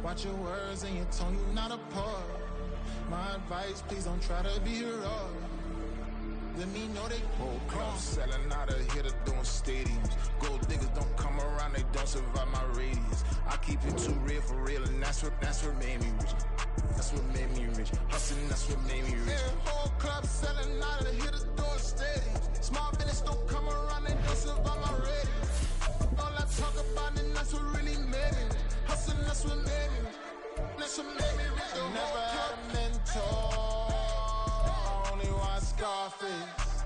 Watch your words and your tone, you not a part. My advice, please don't try to be raw. Let me know they whole club selling out of here to doing stadiums. Gold diggers don't come around, they don't survive my radius. I keep it too real for real, and that's what made me rich. That's what made me rich. Hustling, that's what made me rich. Yeah, whole club selling out of here to doing stadiums. Small business don't come around, they don't survive my radius. All I talk about, and that's what really made me rich. Hustling, that's what made me rich. That's what made me rich. I never had a mentor. Only one Scarface.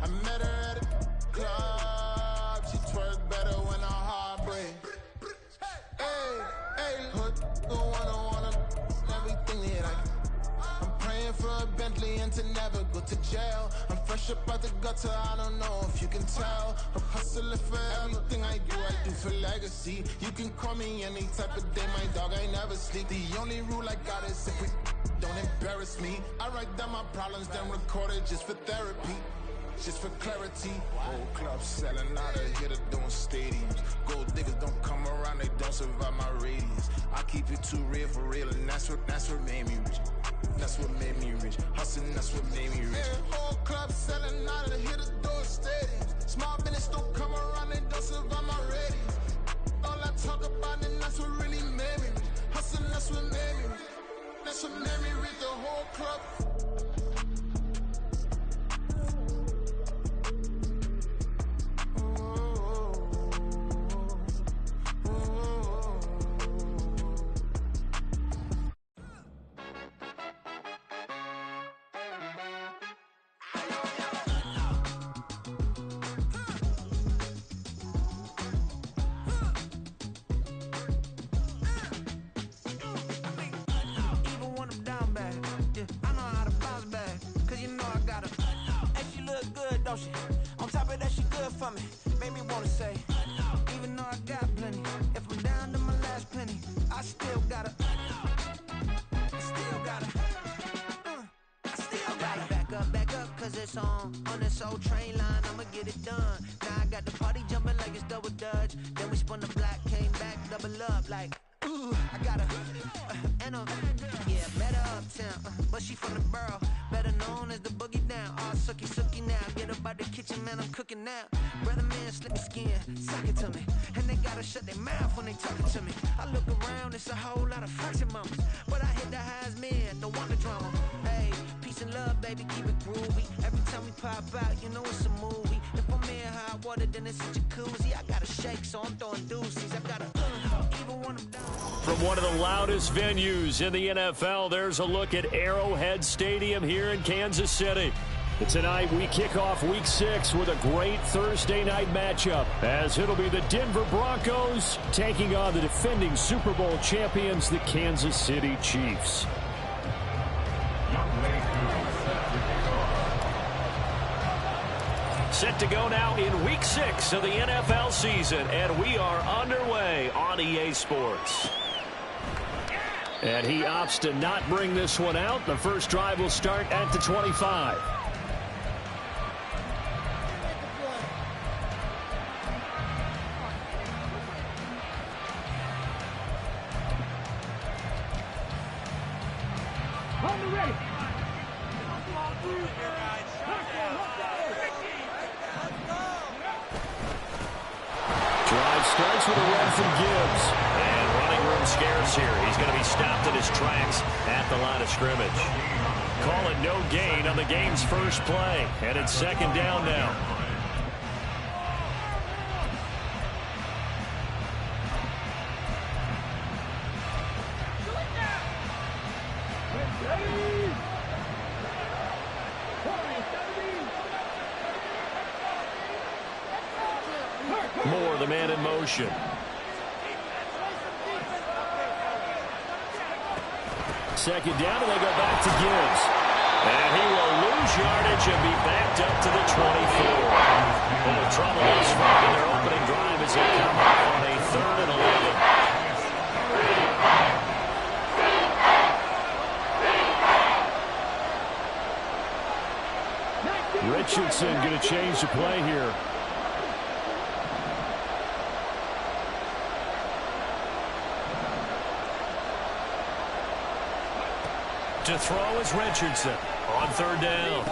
I met her at a club. She twerk better when her heart breaks. Hey, hood, wanna everything that I can. I'm praying for a Bentley and to never go to jail. I'm fresh up out the gutter, I don't know if you can tell. I'm hustling for everything I do for legacy. You can call me any type of day, my dog, I never sleep. The only rule I got is if we don't embarrass me. I write down my problems, then record it just for therapy. Just for clarity. Whole club selling out of here to doing stadiums. Gold diggers don't come around, they don't survive my radius. I keep it too real for real, and that's what made me rich. That's what made me rich. Hustling, that's what made me rich. Yeah, whole club selling out of here to doing stadiums. Small business don't come around, they don't survive my radius. All I talk about, and that's what really made me rich. Hustling, that's what made me rich. That's what made me rich. The whole club. On top of that, she good for me. Made me wanna say, even though I got plenty, if I'm down to my last penny, I still gotta. Back up, cause it's on this old train line, I'ma get it done. Now I got the party jumping like it's double dutch. Then we spun the block, came back, double up like, ooh, I got and yeah, met her uptown, but she from the borough, better known as the boogie down. All sookie now, get up out the kitchen, man, I'm cooking now. Brother man, slip me skin, suck it to me, and they gotta shut their mouth when they talking to me. I look around, it's a whole lot of fraction mamas, but I hit the highs, man, don't want the drama. Hey, peace and love, baby, keep it groovy. Every time we pop out, you know it's a movie. If I'm in hot water, then it's a jacuzzi. I gotta shake, so I'm throwing deuces. I gotta even when I'm down. From one of the loudest venues in the NFL, there's a look at Arrowhead Stadium here in Kansas City. Tonight, we kick off Week 6 with a great Thursday night matchup, as it'll be the Denver Broncos taking on the defending Super Bowl champions, the Kansas City Chiefs. Set to go now in Week 6 of the NFL season, and we are underway on EA Sports. And he opts to not bring this one out. The first drive will start at the 25. Drive starts with a run from Gibbs. And running room scarce here. He's going to be stopped in his tracks at the line of scrimmage. Call it no gain on the game's first play. And it's second down now. Moore, the man in motion. Second down, and they go back to Gibbs. And he will lose yardage and be backed up to the 24. Well, with trouble thus far in their opening drive as they come up on a 3rd and 11. Richardson going to change the play here. To throw is Richardson on third down.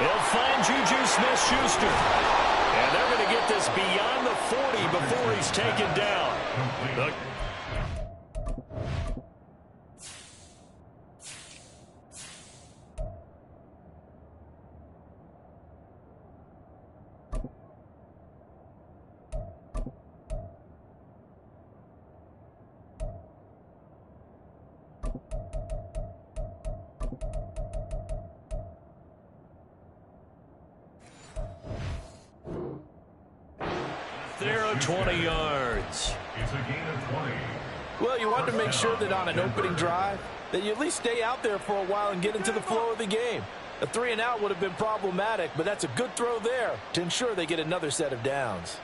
He'll find Juju Smith-Schuster. And they're going to get this beyond the 40 before he's taken down. There are 20 yards. It's a gain of 20. Well, you want to make sure that on an opening drive that you at least stay out there for a while and get into the flow of the game. A 3-and-out would have been problematic, but that's a good throw there to ensure they get another set of downs.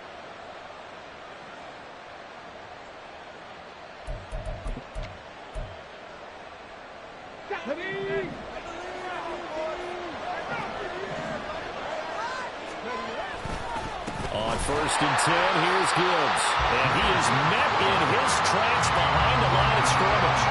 On 1st and 10, here's Gibbs. And he is met in his tracks behind the line of scrimmage.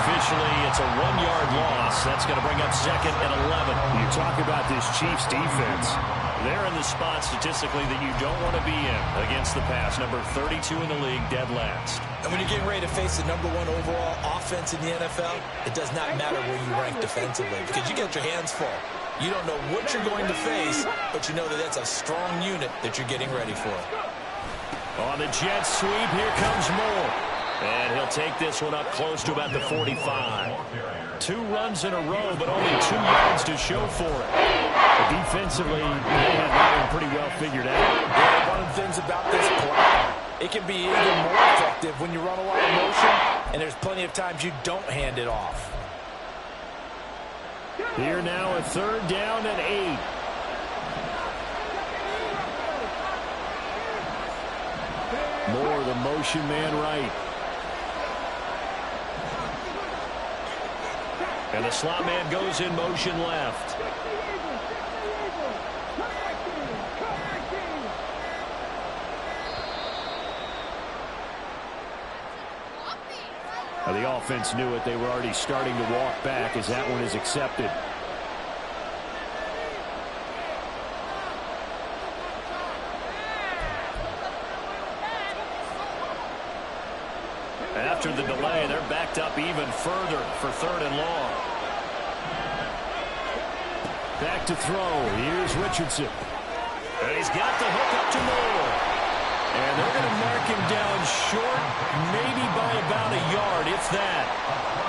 Officially, it's a 1-yard loss. That's going to bring up 2nd and 11. You talk about this Chiefs defense. They're in the spot statistically that you don't want to be in against the pass. Number 32 in the league, dead last. And when you're getting ready to face the #1 overall offense in the NFL, it does not matter where you rank defensively because you get your hands full. You don't know what you're going to face, but you know that that's a strong unit that you're getting ready for. On the jet sweep, here comes Moore. And he'll take this one up close to about the 45. 2 runs in a row, but only 2 yards to show for it. But defensively, they have that one pretty well figured out. Yeah, one of the things about this play, it can be even more effective when you run a lot of motion, and there's plenty of times you don't hand it off. Here now, a 3rd down and 8. Moore, the motion man right. And the slot man goes in motion left. Now the offense knew it. They were already starting to walk back as that one is accepted. After the delay, they're backed up even further for 3rd and long. Back to throw. Here's Richardson. And he's got the hook up to Moore. And they're going to mark him down short, maybe by about a yard, if that.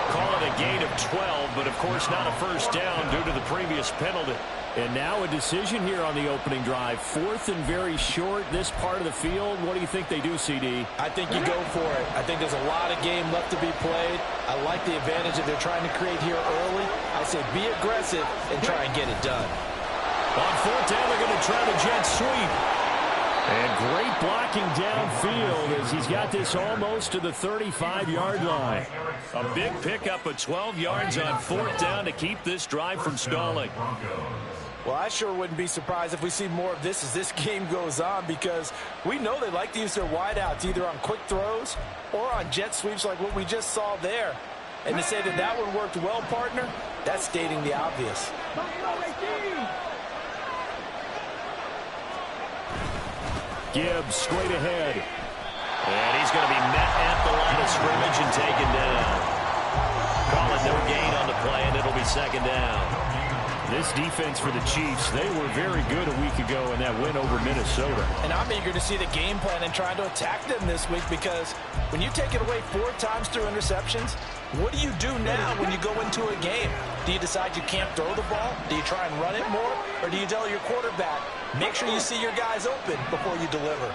Call it a gain of 12, but of course not a first down due to the previous penalty. And now a decision here on the opening drive. 4th and very short, this part of the field. What do you think they do, CD? I think you go for it. I think there's a lot of game left to be played. I like the advantage that they're trying to create here early. I say be aggressive and try and get it done. On 4th down, they're going to try the jet sweep. And great blocking downfield as he's got this almost to the 35-yard line. A big pickup of 12 yards on 4th down to keep this drive from stalling. Well, I sure wouldn't be surprised if we see more of this as this game goes on because we know they like to use their wideouts either on quick throws or on jet sweeps like what we just saw there. And to say that that one worked well, partner, that's stating the obvious. Gibbs straight ahead. And he's going to be met at the line of scrimmage and taken down. Call it no gain on the play, and it'll be 2nd down. This defense for the Chiefs, they were very good a week ago in that win over Minnesota. And I'm eager to see the game plan and trying to attack them this week because when you take it away 4 times through interceptions, what do you do now when you go into a game? Do you decide you can't throw the ball? Do you try and run it more? Or do you tell your quarterback, make sure you see your guys open before you deliver?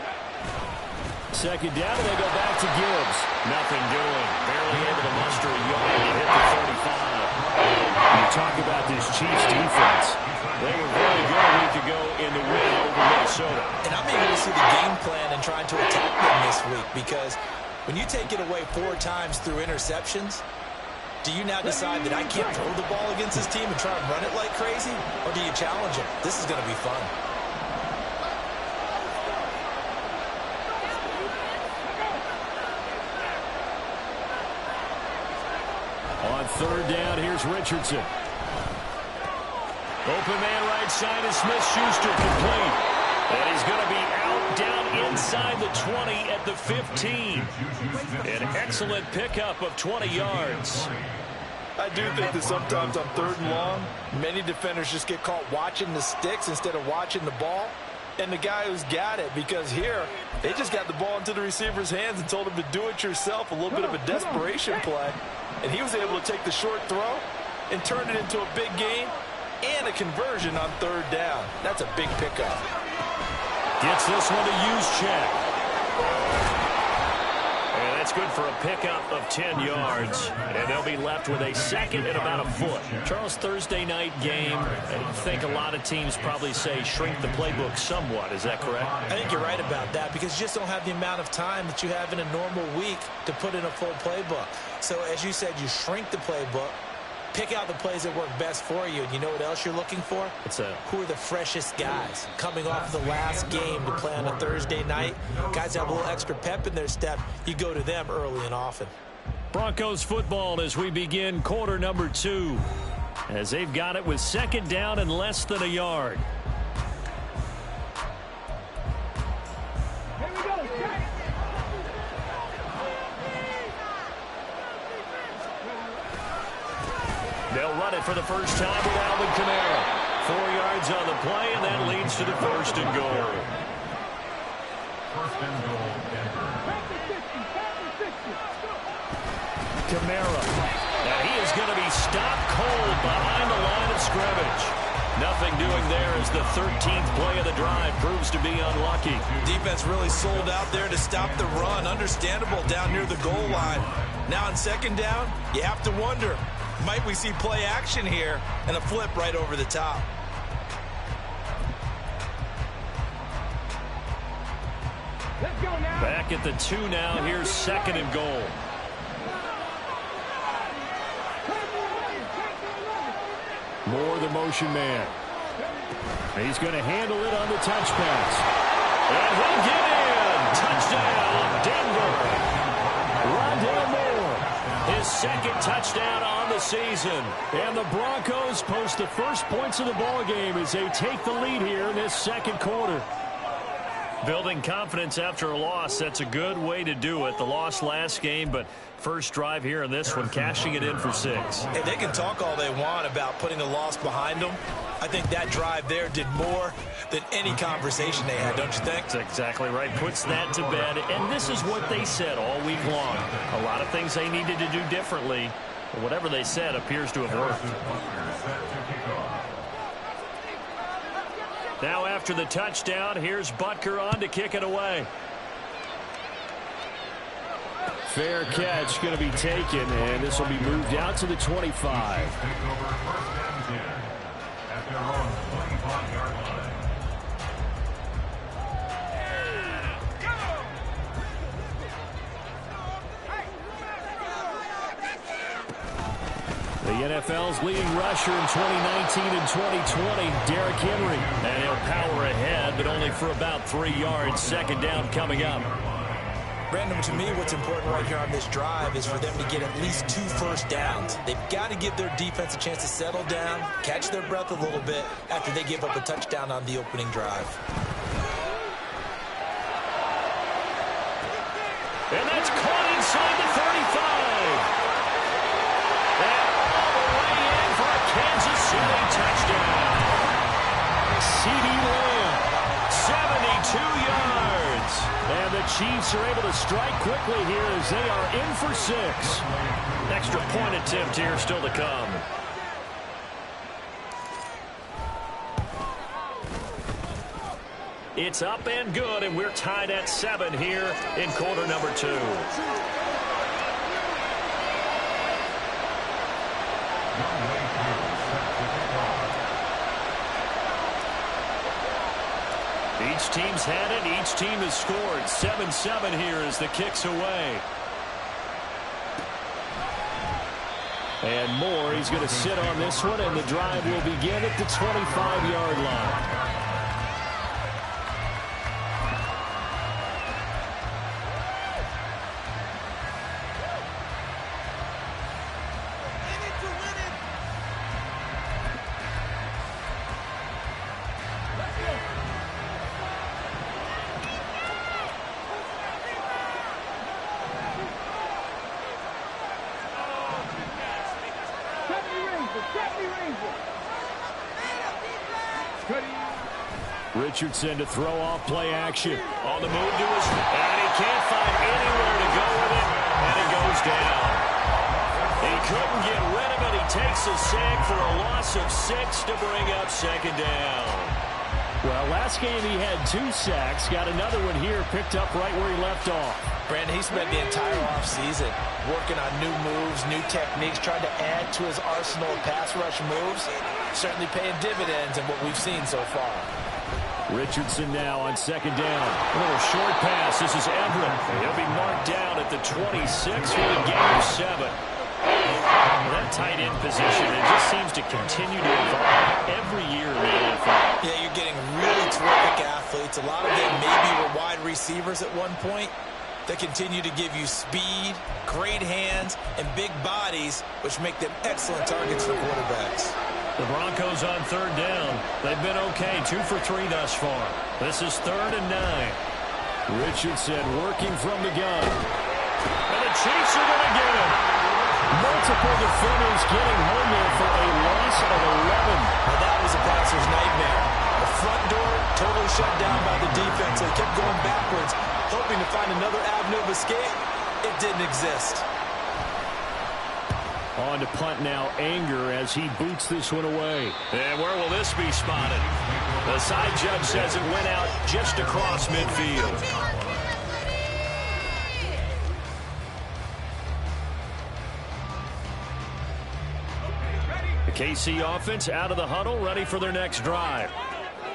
2nd down, and they go back to Gibbs. Nothing doing. Barely able to muster a yard to hit the 35. You talk about this Chiefs defense. They were very good a week ago in the win over Minnesota. And I'm eager to see the game plan and trying to attack them this week because when you take it away 4 times through interceptions, do you now decide that I can't throw the ball against this team and try and run it like crazy? Or do you challenge them? This is going to be fun. On third down, here's Richardson. Open man right side is Smith-Schuster, complete. And he's going to be out down inside the 20 at the 15. An excellent pickup of 20 yards. I do think that sometimes on third and long, many defenders just get caught watching the sticks instead of watching the ball. And the guy who's got it, because here, they just got the ball into the receiver's hands and told him to do it yourself, a little bit of a desperation play. And he was able to take the short throw and turn it into a big gain and a conversion on third down. That's a big pickup. Gets this one to Juszczyk. And that's good for a pickup of 10 yards. And they'll be left with a second and about a foot. Charles, Thursday night game, I think a lot of teams probably say shrink the playbook somewhat. Is that correct? I think you're right about that because you just don't have the amount of time that you have in a normal week to put in a full playbook. So as you said, you shrink the playbook. Pick out the plays that work best for you. And you know what else you're looking for? Who are the freshest guys coming off the last game to play on a Thursday night? Guys have a little extra pep in their step. You go to them early and often. Broncos football as we begin quarter number 2. As they've got it with second down and less than a yard. They'll run it for the first time with Alvin Kamara. 4 yards on the play, and that leads to the first and goal. Kamara. Now he is going to be stopped cold behind the line of scrimmage. Nothing doing there as the 13th play of the drive proves to be unlucky. Defense really sold out there to stop the run. Understandable down near the goal line. Now on second down, you have to wonder, might we see play action here and a flip right over the top? Back at the 2 now. Here's second and goal. Moore, the motion man. He's going to handle it on the touch pass. And he'll get in. Touchdown, Denver. Rondale Moore, his second touchdown on the season. And the Broncos post the first points of the ball game as they take the lead here in this second quarter. Building confidence after a loss, that's a good way to do it. The loss last game, but first drive here in this one, cashing it in for 6. Hey, they can talk all they want about putting a loss behind them. I think that drive there did more than any conversation they had, don't you think? That's exactly right. Puts that to bed. And this is what they said all week long. A lot of things they needed to do differently. But whatever they said appears to have worked. Now after the touchdown, here's Butker on to kick it away. Fair catch going to be taken, and this will be moved out to the 25. The NFL's leading rusher in 2019 and 2020, Derrick Henry. And he'll power ahead, but only for about 3 yards. Second down coming up. Brandon, to me, what's important right here on this drive is for them to get at least 2 first downs. They've got to give their defense a chance to settle down, catch their breath a little bit after they give up a touchdown on the opening drive. And that's caught inside the 35. And all the way in for a Kansas City touchdown. CeeDee Lamb, 72 yards. And the Chiefs are able to strike quickly here as they are in for 6. Extra point attempt here still to come. It's up and good, and we're tied at 7 here in quarter number 2. Each team's had it. Each team has scored. 7-7 here as the kick's away. And Moore, he's going to sit on this one, and the drive will begin at the 25-yard line. Richardson to throw off play action. On the move to his, and he can't find anywhere to go with it, and it goes down. He couldn't get rid of it. He takes a sack for a loss of 6 to bring up second down. Well, last game he had 2 sacks. Got another one here, picked up right where he left off. Brandon, he spent the entire offseason working on new moves, new techniques, trying to add to his arsenal of pass rush moves. Certainly paying dividends in what we've seen so far. Richardson now on second down. A little short pass. This is Everett. He'll be marked down at the 26 for the game of 7. Well, that tight end position, it just seems to continue to evolve every year in the NFL. Yeah, you're getting really terrific athletes. A lot of them maybe were wide receivers at one point. They continue to give you speed, great hands, and big bodies, which make them excellent targets for quarterbacks. The Broncos on third down. They've been okay, 2 for 3 thus far. This is 3rd and 9. Richardson working from the gun. And the Chiefs are going to get him. Multiple defenders getting home there for a loss of 11. Well, that was a passer's nightmare. The front door totally shut down by the defense. They kept going backwards, hoping to find another avenue of escape. It didn't exist. On to punt now, Anger, as he boots this one away. And where will this be spotted? The side judge says it went out just across midfield. The KC offense out of the huddle, ready for their next drive.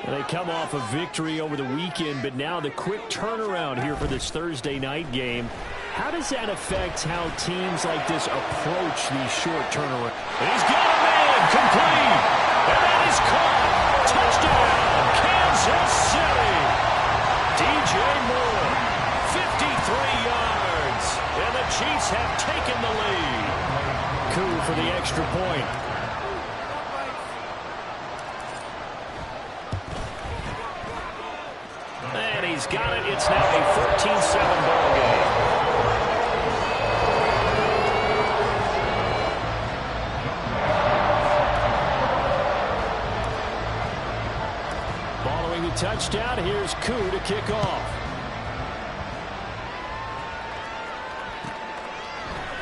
They come off a victory over the weekend, but now the quick turnaround here for this Thursday night game. How does that affect how teams like this approach these short turnarounds? He's got a man, complete, and that is caught. Touchdown, Kansas City. DJ Moore, 53 yards, and the Chiefs have taken the lead. Coup for the extra point. And he's got it. It's now a 14-7 ball game. Following the touchdown, here's Koo to kick off.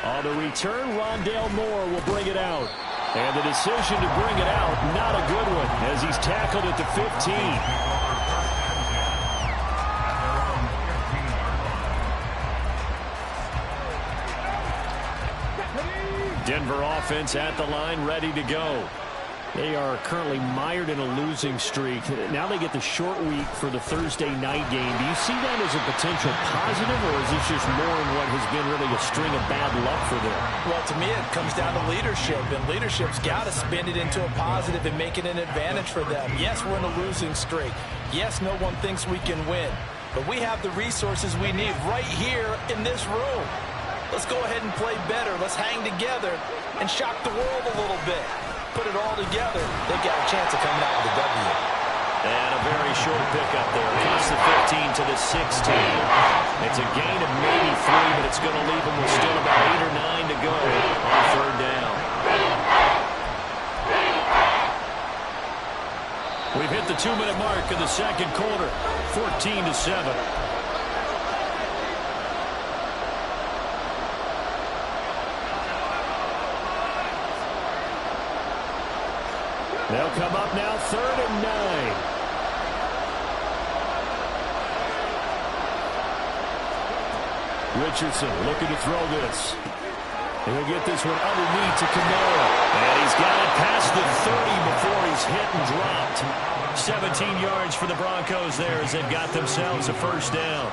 On the return, Rondale Moore will bring it out. And the decision to bring it out, not a good one, as he's tackled at the 15. Denver offense at the line, ready to go. They are currently mired in a losing streak. Now they get the short week for the Thursday night game. Do you see that as a potential positive, or is this just more in what has been really a string of bad luck for them? Well, to me, it comes down to leadership, and leadership's got to spin it into a positive and make it an advantage for them. Yes, we're in a losing streak. Yes, no one thinks we can win, but we have the resources we need right here in this room. Let's go ahead and play better. Let's hang together and shock the world a little bit. Put it all together, they've got a chance of coming out with a W. And a very short pickup there. Across the 15 to the 16. It's a gain of maybe 3, but it's going to leave them with still about 8 or 9 to go on third down. We've hit the 2-minute mark in the second quarter. 14-7. They'll come up now, 3rd and 9. Richardson looking to throw this. He'll get this one underneath to Kamara. And he's got it past the 30 before he's hit and dropped. 17 yards for the Broncos there as they've got themselves a first down.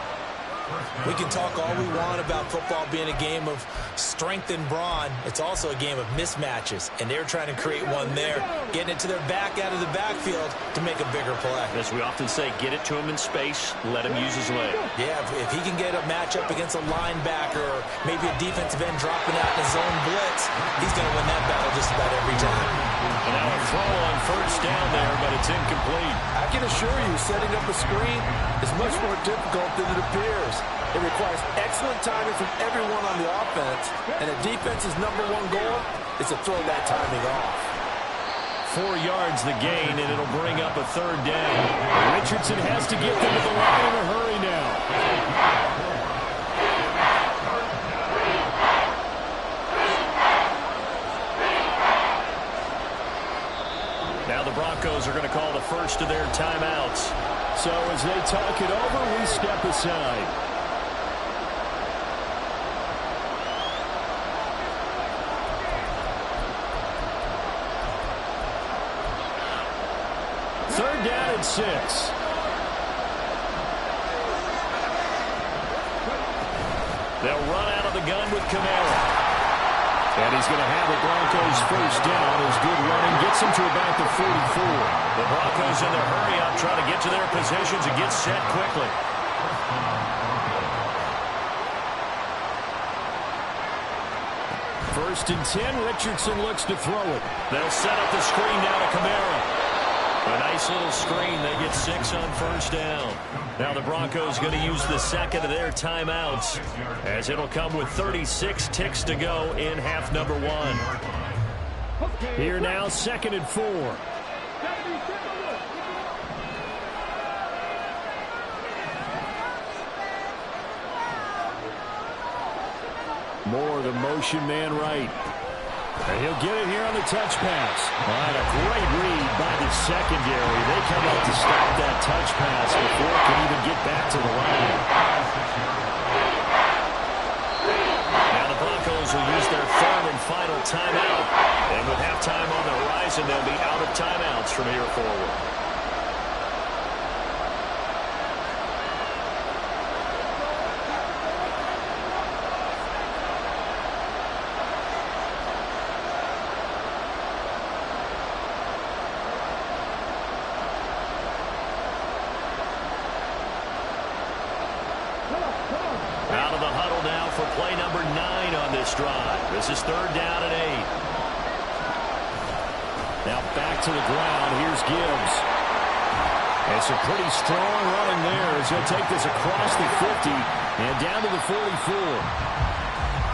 We can talk all we want about football being a game of strength and brawn. It's also a game of mismatches, and they're trying to create one there, getting it to their back out of the backfield to make a bigger play. As we often say, get it to him in space, let him use his leg. Yeah, if he can get a matchup against a linebacker or maybe a defensive end dropping out in a zone blitz, he's going to win that battle just about every time. And now a throw on first down there, but it's incomplete. I can assure you, setting up a screen is much more difficult than it appears. It requires excellent timing from everyone on the offense, and a defense's #1 goal is to throw that timing off. 4 yards the gain, and it'll bring up a third down. Richardson has to get them to the line in a hurry now. Now the Broncos are going to call the first of their timeouts. So as they talk it over, we step aside. Third down and 6. They'll run out of the gun with Kamara. And he's going to have the Broncos first down as good running gets him to about the 44. The Broncos in their hurry-up trying to get to their positions and get set quickly. First and 10, Richardson looks to throw it. They'll set up the screen down to Kamara. A nice little screen. They get 6 on first down. Now the Broncos going to use the second of their timeouts as it'll come with 36 ticks to go in half number 1. Here now, 2nd and 4. Moore, the motion man right. And he'll get it here on the touch pass. All right, a great read by the secondary. They come out to stop that touch pass before it can even get back to the line. Now the Broncos will use their third and final timeout. And with halftime on the horizon, they'll be out of timeouts from here forward. Out of the huddle now for play number 9 on this drive. This is third down and 8. Now back to the ground. Here's Gibbs. It's a pretty strong running there as he'll take this across the 50 and down to the 44.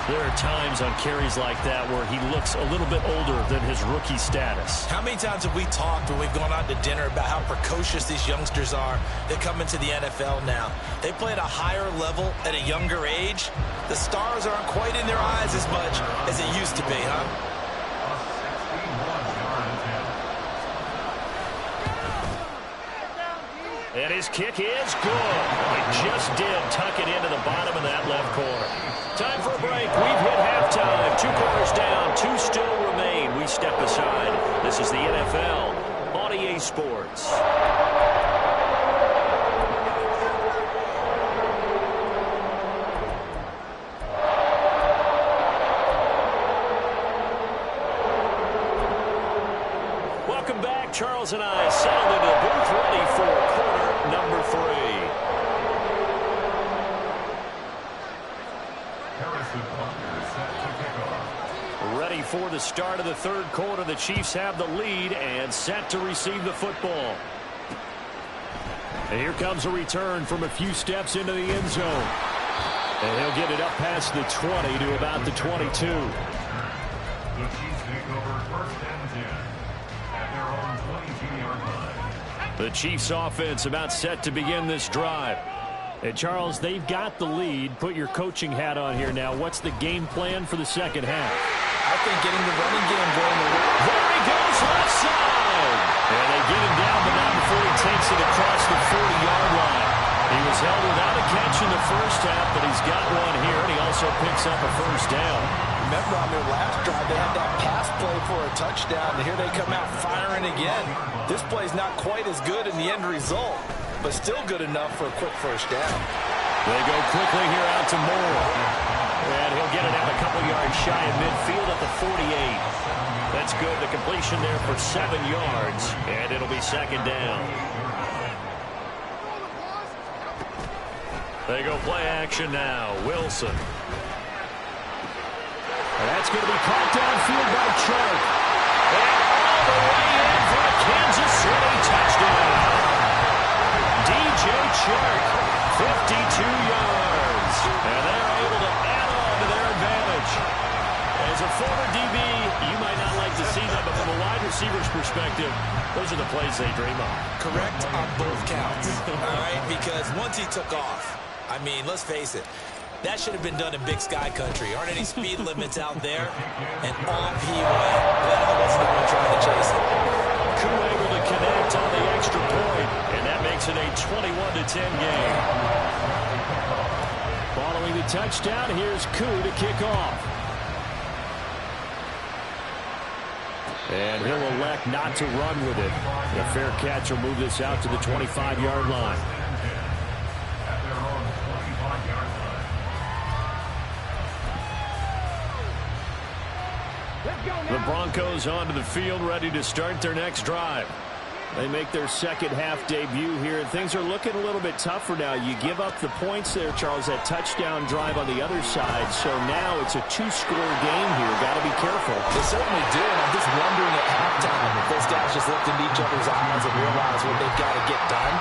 There are times on carries like that where he looks a little bit older than his rookie status. How many times have we talked when we've gone out to dinner about how precocious these youngsters are that come into the NFL now? They play at a higher level at a younger age. The stars aren't quite in their eyes as much as it used to be, huh? And his kick is good. He just did tuck it into the bottom of that left corner. Time for a break. We've hit halftime. 2 quarters down. 2 still remain. We step aside. This is the NFL on EA Sports. Welcome back. Charles and I settled into the booth ready for quarter number 3. Ready for the start of the third quarter. The Chiefs have the lead and set to receive the football. And here comes a return from a few steps into the end zone. And he'll get it up past the 20 to about the 22. The Chiefs take over first and 10 at their own 22-yard line. The Chiefs offense about set to begin this drive. And Charles, they've got the lead. Put your coaching hat on here now. What's the game plan for the second half? I think getting the running game going. There he goes, left side. And they get him down, but now before he takes it across the 40-yard line. He was held without a catch in the first half, but he's got one here, and he also picks up a first down. Remember on their last drive, they had that pass play for a touchdown, and here they come out firing again. This play's not quite as good in the end result, but still good enough for a quick first down. They go quickly here out to Moore. And he'll get it out a couple yards shy of midfield at the 48. That's good. The completion there for 7 yards, and it'll be second down. They go play action now. Wilson. And that's going to be caught downfield by Chark. And all the way in for a Kansas City touchdown. DJ Chark, 52 yards. And they're able to add on to their advantage. And As a former DB, you might not like to see that, but from a wide receiver's perspective, those are the plays they dream of. Correct on both counts, all right? Because once he took off, I mean, let's face it, that should have been done in Big Sky country. Aren't any speed limits out there? And off he went. Glad I wasn't the one trying to chase it. Koo able to connect on the extra point, and that makes it a 21-10 game. Following the touchdown, here's Koo to kick off. And he'll elect not to run with it. A fair catch will move this out to the 25-yard line. At their own 25-yard line. The Broncos onto the field, ready to start their next drive. They make their second-half debut here, and things are looking a little bit tougher now. You give up the points there, Charles, that touchdown drive on the other side. So now it's a two-score game here. Got to be careful. They certainly do, and I'm just wondering at halftime if those guys just looked into each other's eyes and realize what they've got to get done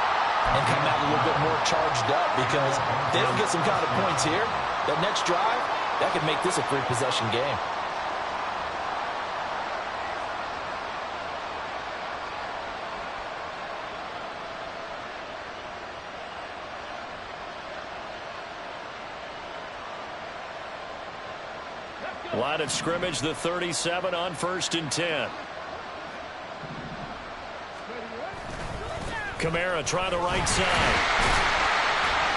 and come out a little bit more charged up, because if they don't get some kind of points here, that next drive, that could make this a three-possession game. Line of scrimmage, the 37 on 1st and 10. Kamara trying the right side.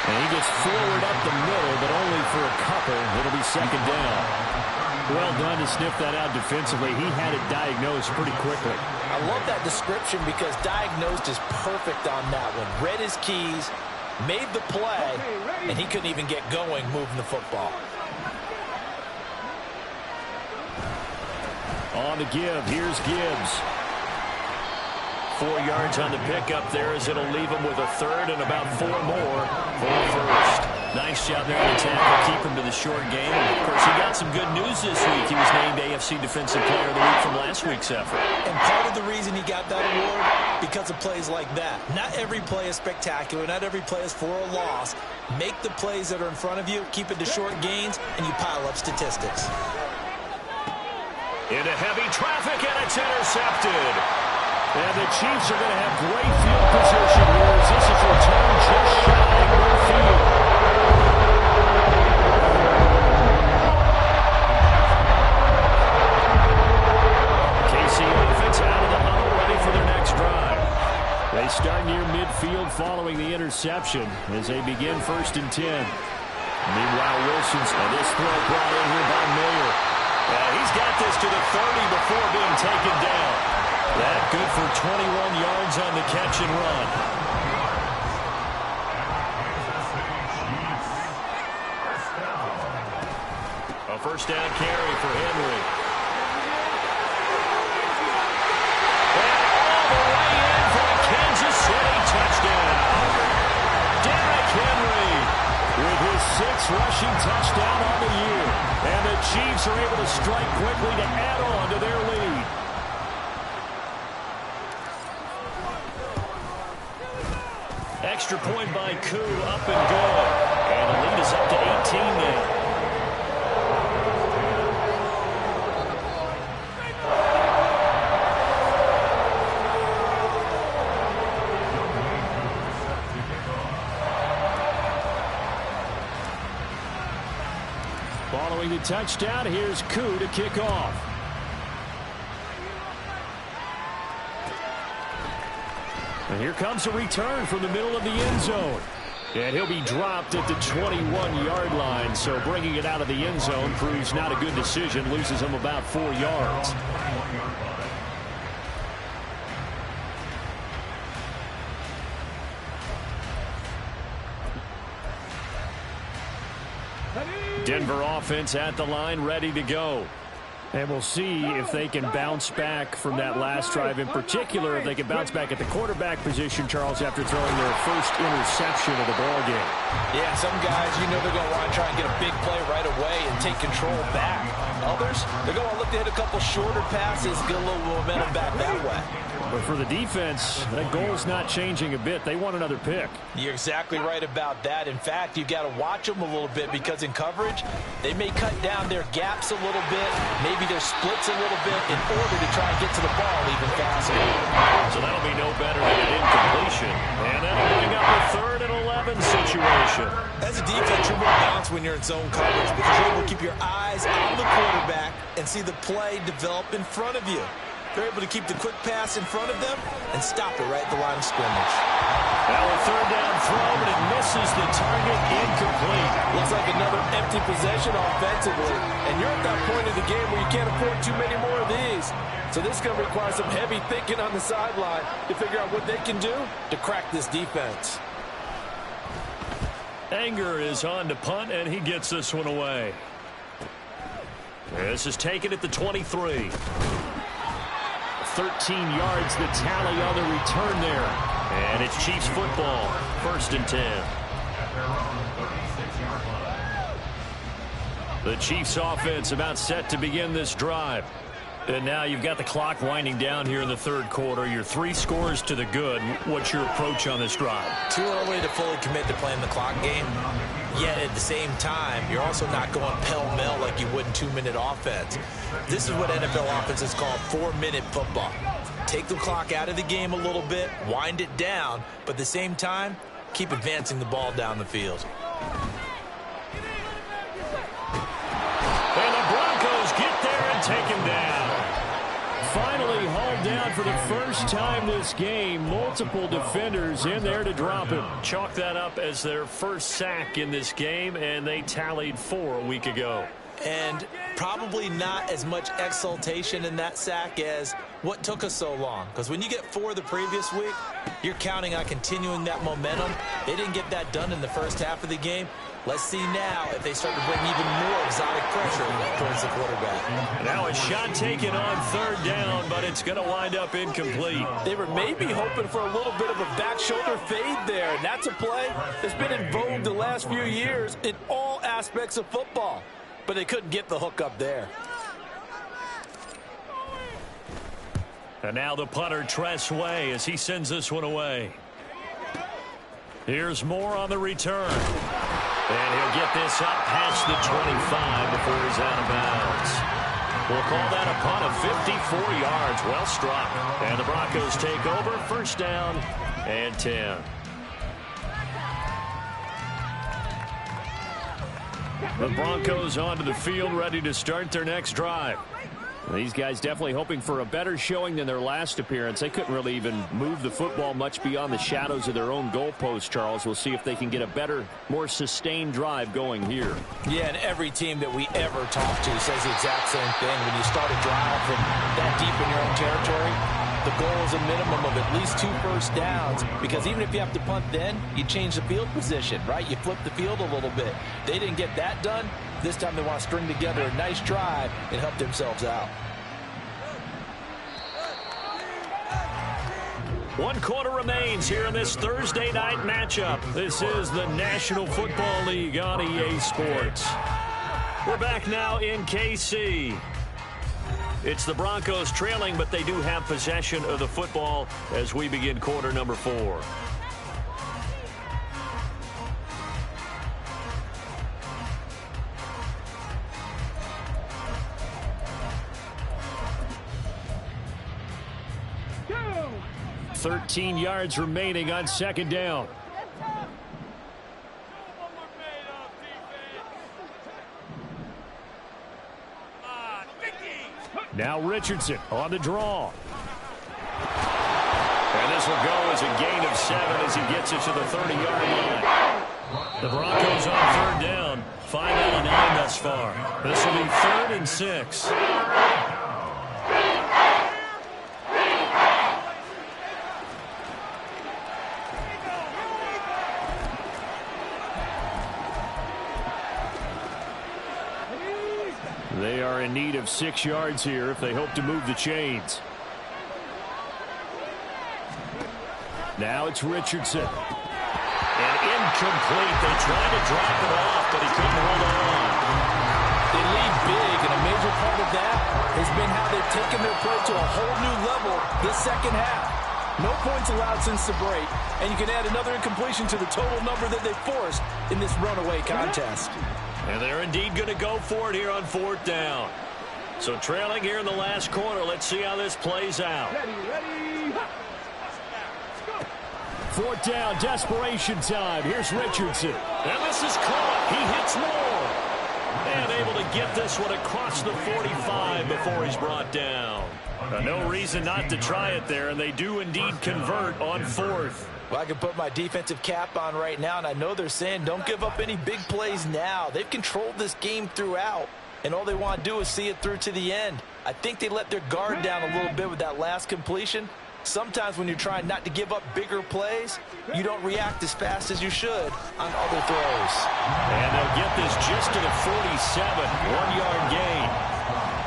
And he gets forward up the middle, but only for a couple. It'll be second down. Well done to sniff that out defensively. He had it diagnosed pretty quickly. I love that description because diagnosed is perfect on that one. Read his keys, made the play, and he couldn't even get going moving the football. On the give, here's Gibbs. 4 yards on the pickup there, as it'll leave him with a third and about 4 more for the first. Nice job there on the tackle, keep him to the short game. And of course, he got some good news this week. He was named AFC Defensive Player of the Week from last week's effort. And part of the reason he got that award, because of plays like that. Not every play is spectacular. Not every play is for a loss. Make the plays that are in front of you, keep it to short gains, and you pile up statistics. Into heavy traffic, and it's intercepted. And the Chiefs are going to have great field position here as this is returned just shy of midfield. KC offense out of the huddle, ready for their next drive. They start near midfield following the interception as they begin 1st and 10. Meanwhile, Wilson's this throw brought in here by Mayer. He's got this to the 30 before being taken down. That good for 21 yards on the catch and run. A first down carry for Henry. And all the way in for a Kansas City touchdown. Derrick Henry with his 6th rushing touchdown on the year. And the Chiefs are able to strike quickly to add on to their lead. Extra point by Koo, up and good. And the lead is up to 18 now. Following the touchdown, here's Koo to kick off. And here comes a return from the middle of the end zone. And he'll be dropped at the 21-yard line, so bringing it out of the end zone proves not a good decision, loses him about 4 yards. Denver offense at the line, ready to go. And we'll see if they can bounce back from that last drive. In particular, if they can bounce back at the quarterback position, Charles, after throwing their first interception of the ballgame. Yeah, some guys, you know they're going to want to try and get a big play right away and take control back. Others, they're going to look to hit a couple shorter passes, get a little momentum back that way. But for the defense, that goal's not changing a bit. They want another pick. You're exactly right about that. In fact, you've got to watch them a little bit because in coverage, they may cut down their gaps a little bit, maybe their splits a little bit in order to try and get to the ball even faster. So that'll be no better than an incompletion. And that'll bring up a 3rd and 11 situation. As a defense, you're more balanced when you're in zone coverage because you're able to keep your eyes on the quarterback and see the play develop in front of you. They're able to keep the quick pass in front of them and stop it right at the line of scrimmage. Now a 3rd down throw, but it misses the target, incomplete. Looks like another empty possession offensively. And you're at that point in the game where you can't afford too many more of these. So this is going to require some heavy thinking on the sideline to figure out what they can do to crack this defense. Anger is on to punt, and he gets this one away. This is taken at the 23. 13 yards the tally on the return there. And it's Chiefs football, 1st and 10. The Chiefs offense about set to begin this drive. And now you've got the clock winding down here in the 3rd quarter. Your 3 scores to the good. What's your approach on this drive? Too early to fully commit to playing the clock game. Yet at the same time, you're also not going pell-mell like you would in 2-minute offense. This is what NFL offenses call 4-minute football. Take the clock out of the game a little bit, wind it down, but at the same time, keep advancing the ball down the field. And the Broncos get there and take him down. Finally hauled down for the first time this game. Multiple defenders in there to drop him. Chalk that up as their first sack in this game, and they tallied 4 a week ago. And probably not as much exultation in that sack as what took us so long. Because when you get 4 the previous week, you're counting on continuing that momentum. They didn't get that done in the first half of the game. Let's see now if they start to bring even more exotic pressure towards the quarterback. Now a shot taken on 3rd down, but it's going to wind up incomplete. They were maybe hoping for a little bit of a back shoulder fade there, and that's a play that's been in vogue the last few years in all aspects of football. But they couldn't get the hook up there. And now the punter, Tress Way, as he sends this one away. Here's Moore on the return. And he'll get this up past the 25 before he's out of bounds. We'll call that a punt of 54 yards. Well struck. And the Broncos take over, 1st down and 10. The Broncos onto the field, ready to start their next drive. These guys definitely hoping for a better showing than their last appearance. They couldn't really even move the football much beyond the shadows of their own goalpost, Charles. We'll see if they can get a better, more sustained drive going here. Yeah, and every team that we ever talk to says the exact same thing. When you start a drive from that deep in your own territory, the goal is a minimum of at least 2 first downs, because even if you have to punt then, you change the field position, right? You flip the field a little bit. They didn't get that done. This time they want to string together a nice drive and help themselves out. 1 quarter remains here in this Thursday night matchup. This is the National Football League on EA Sports. We're back now in KC. It's the Broncos trailing, but they do have possession of the football as we begin quarter number 4. Go! 13 yards remaining on 2nd down. Now Richardson on the draw. And this will go as a gain of 7 as he gets it to the 30-yard line. The Broncos on 3rd down. 5 out of 9 thus far. This will be 3rd and 6. They are in need of 6 yards here if they hope to move the chains. Now it's Richardson. And incomplete. They tried to drop it off, but he couldn't hold on. They lead big, and a major of that has been how they've taken their play to a whole new level this second half. No points allowed since the break, and you can add another incompletion to the total number that they forced in this runaway contest. And they're indeed going to go for it here on 4th down. So trailing here in the last quarter, let's see how this plays out. Ready. 4th down, desperation time. Here's Richardson. And this is caught. He hits more. And able to get this one across the 45 before he's brought down. No reason not to try it there, and they do indeed convert on 4th. Well, I can put my defensive cap on right now, and I know they're saying don't give up any big plays now. They've controlled this game throughout, and all they want to do is see it through to the end. I think they let their guard down a little bit with that last completion. Sometimes when you're trying not to give up bigger plays, you don't react as fast as you should on other throws. And they'll get this just to the 47, 1-yard gain.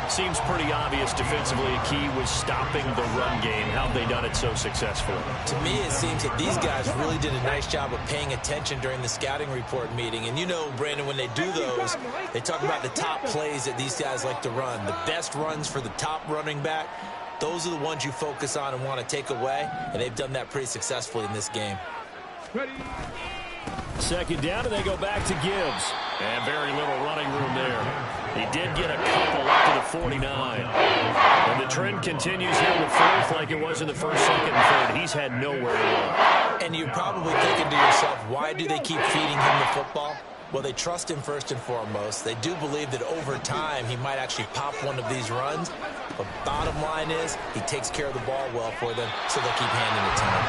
Seems pretty obvious defensively a key was stopping the run game. How have they done it so successfully? To me, it seems that these guys really did a nice job of paying attention during the scouting report meeting. And you know, Brandon, when they do those, they talk about the top plays that these guys like to run. The best runs for the top running back. Those are the ones you focus on and want to take away, and they've done that pretty successfully in this game. Ready. 2nd down, and they go back to Gibbs. And very little running room there. He did get a couple up to the 49. And the trend continues here with 4th like it was in the 1st, 2nd, and 3rd. He's had nowhere to run. And you're probably thinking to yourself, why do they keep feeding him the football? Well, they trust him first and foremost. They do believe that over time he might actually pop one of these runs. But bottom line is he takes care of the ball well for them, so they'll keep handing it to him.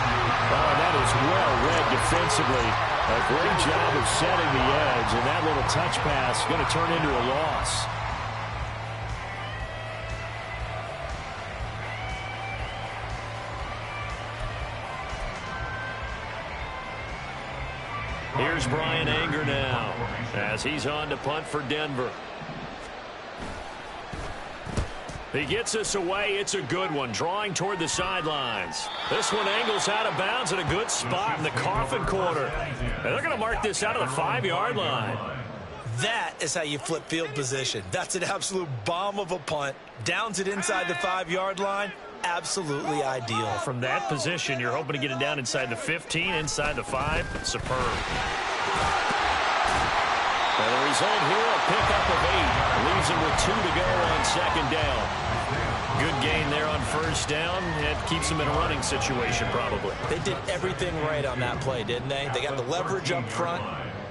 Oh, that is well read defensively. A great job of setting the edge, and that little touch pass is going to turn into a loss. Here's Brian Anger now as he's on to punt for Denver. He gets us away. It's a good one, drawing toward the sidelines. This one angles out of bounds at a good spot in the coffin corner. And they're going to mark this out of the 5-yard line. That is how you flip field position. That's an absolute bomb of a punt. Downs it inside the 5-yard line. Absolutely ideal. From that position, you're hoping to get it down inside the 15, inside the 5. Superb. And the result here, a pickup of 8. Leaves him with 2 to go on 2nd down. Good gain there on 1st down. It keeps him in a running situation, probably. They did everything right on that play, didn't they? They got the leverage up front.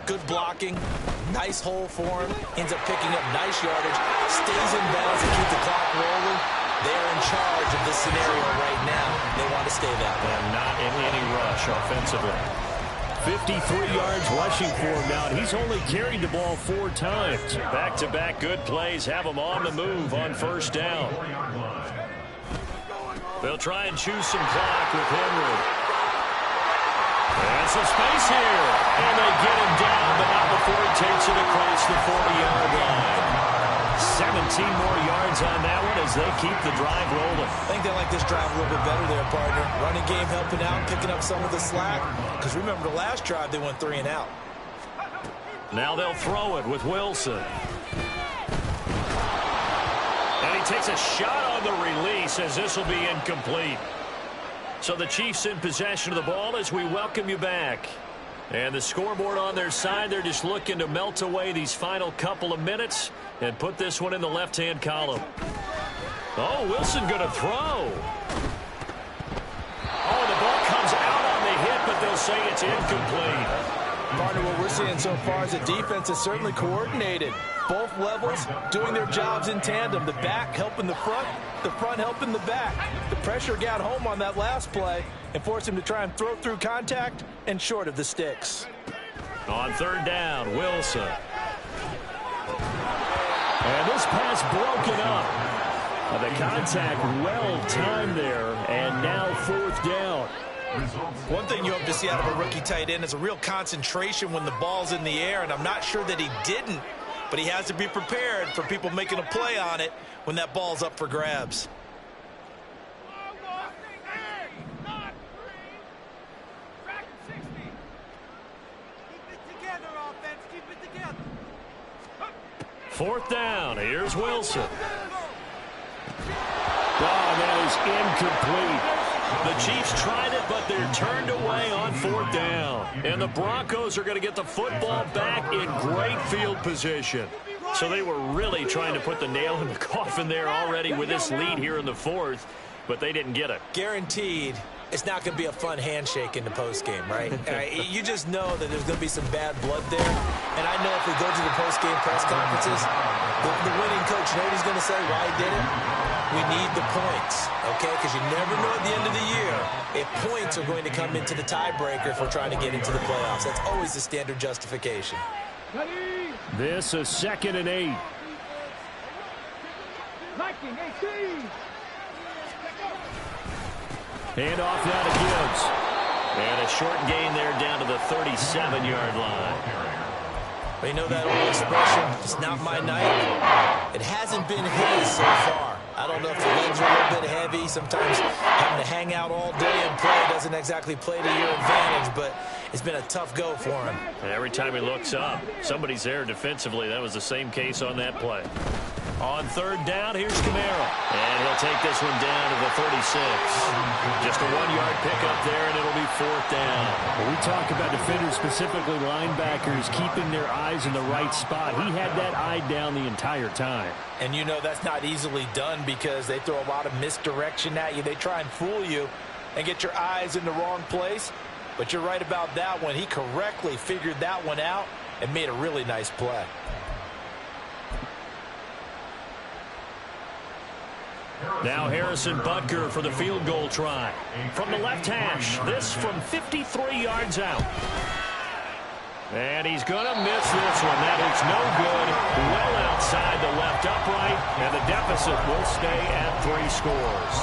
Good blocking. Nice hole for him. Ends up picking up nice yardage. Stays in bounds and keeps the clock rolling. They're in charge of this scenario right now. They want to stay that way. And not in any rush offensively. 53 yards rushing for him now. He's only carried the ball 4 times. Back-to-back good plays have him on the move on 1st down. They'll try and choose some clock with Henry. There's some space here. And they get him down, but not before he takes it across the 40-yard line. 17 more yards on that one as they keep the drive rolling. I think they like this drive a little bit better there, partner. Running game helping out, picking up some of the slack. Because remember the last drive, they went 3 and out. Now they'll throw it with Wilson. And he takes a shot on the release as this will be incomplete. So the Chiefs in possession of the ball as we welcome you back. And the scoreboard on their side, they're just looking to melt away these final couple of minutes and put this one in the left-hand column. Oh, Wilson going to throw. Oh, the ball comes out on the hit, but they'll say it's incomplete. Partner, what we're seeing so far is the defense is certainly coordinated. Both levels doing their jobs in tandem. The back helping the front helping the back. The pressure got home on that last play and forced him to try and throw through contact and short of the sticks. On 3rd down, Wilson. And this pass broken up. The contact well timed there, and now 4th down. One thing you hope to see out of a rookie tight end is a real concentration when the ball's in the air, and I'm not sure that he didn't, but he has to be prepared for people making a play on it when that ball's up for grabs. Fourth down. Here's Wilson. is incomplete. The Chiefs tried it, but they're turned away on 4th down. And the Broncos are going to get the football back in great field position. So they were really trying to put the nail in the coffin there already with this lead here in the 4th, but they didn't get it. Guaranteed it's not going to be a fun handshake in the postgame, right? You just know that there's going to be some bad blood there. And I know if we go to the postgame press conferences, the winning coach, you know what he's going to say, why he did it? We need the points, okay? Because you never know at the end of the year if points are going to come into the tiebreaker if we're trying to get into the playoffs. That's always the standard justification. This is 2nd and 8. Hand off now to Gibbs. And a short gain there down to the 37-yard line. But you know that old expression, it's not my night. It hasn't been his so far. I don't know if the legs are a little bit heavy. Sometimes having to hang out all day and play doesn't exactly play to your advantage, but it's been a tough go for him. And every time he looks up, somebody's there defensively. That was the same case on that play. On 3rd down, here's Camara. And he'll take this one down to the 36. Just a 1-yard pickup there, and it'll be 4th down. Well, we talk about defenders, specifically linebackers, keeping their eyes in the right spot. He had that eye down the entire time. And you know that's not easily done because they throw a lot of misdirection at you. They try and fool you and get your eyes in the wrong place. But you're right about that one. He correctly figured that one out and made a really nice play. Now Harrison Butker for the field goal try. From the left hash, this from 53 yards out. And he's going to miss this one. That is no good. Well outside the left upright, and the deficit will stay at 3 scores.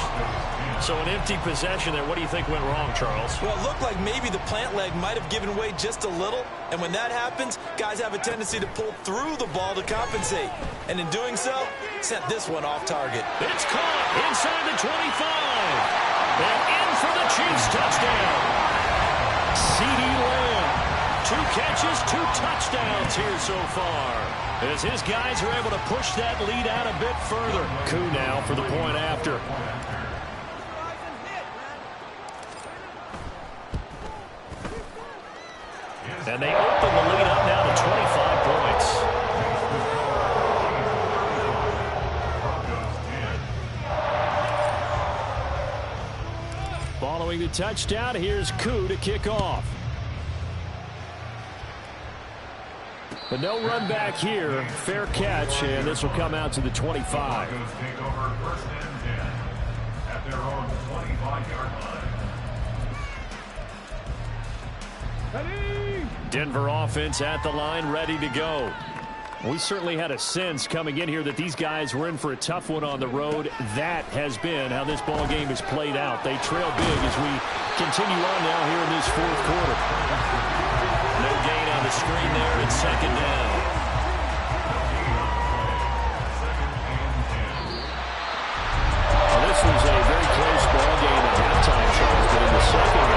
So an empty possession there. What do you think went wrong, Charles? Well, it looked like maybe the plant leg might have given way just a little. And when that happens, guys have a tendency to pull through the ball to compensate. And in doing so, sent this one off target. It's caught inside the 25. And in for the Chiefs touchdown. CeeDee Lamb. 2 catches, 2 touchdowns here so far. As his guys are able to push that lead out a bit further. Koo now for the point after. And they open the lead up now to 25 points. Following the touchdown, here's Koo to kick off. But no run back here. Fair catch, and this will come out to the 25. Broncos take over 1st and 10 at their own 25-yard line. Denver offense at the line, ready to go. We certainly had a sense coming in here that these guys were in for a tough one on the road. That has been how this ball game has played out. They trail big as we continue on now here in this 4th quarter. No gain on the screen there. It's 2nd down. Well, this was a very close ball game at halftime, Charles, but in the second